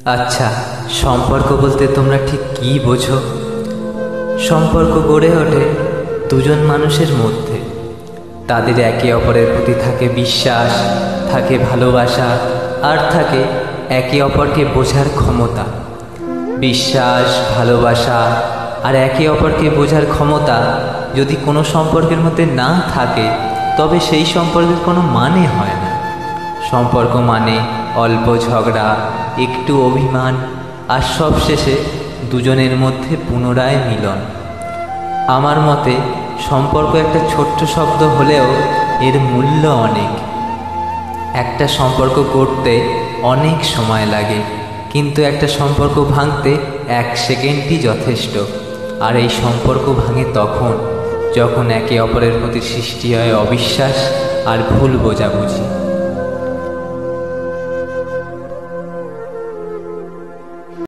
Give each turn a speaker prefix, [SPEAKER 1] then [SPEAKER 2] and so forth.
[SPEAKER 1] আচ্ছা, সম্পর্ক বলতে তোমরা ঠিক কী বোঝো? সম্পর্ক গড়ে ওঠে দুজন মানুষের মধ্যে। তাদের একে অপরের প্রতি থাকে বিশ্বাস, থাকে ভালোবাসা, আর থাকে একে অপরকে বোঝার ক্ষমতা। বিশ্বাস, ভালোবাসা আর একে অপরকে বোঝার ক্ষমতা যদি কোনো সম্পর্কের মধ্যে না থাকে, তবে সেই সম্পর্কের কোনো মানে হয় না। সম্পর্ক মানে অল্প ঝগড়া, একটু অভিমান, আর সবশেষে দুজনের মধ্যে পুনরায় মিলন। আমার মতে সম্পর্ক একটা ছোট্ট শব্দ হলেও এর মূল্য অনেক। একটা সম্পর্ক গড়তে অনেক সময় লাগে, কিন্তু একটা সম্পর্ক ভাঙতে 1 সেকেন্ডই যথেষ্ট। আর এই সম্পর্ক ভাঙে তখন যখন একে অপরের প্রতি সৃষ্টি হয় অবিশ্বাস আর ভুল বোঝাবুঝি।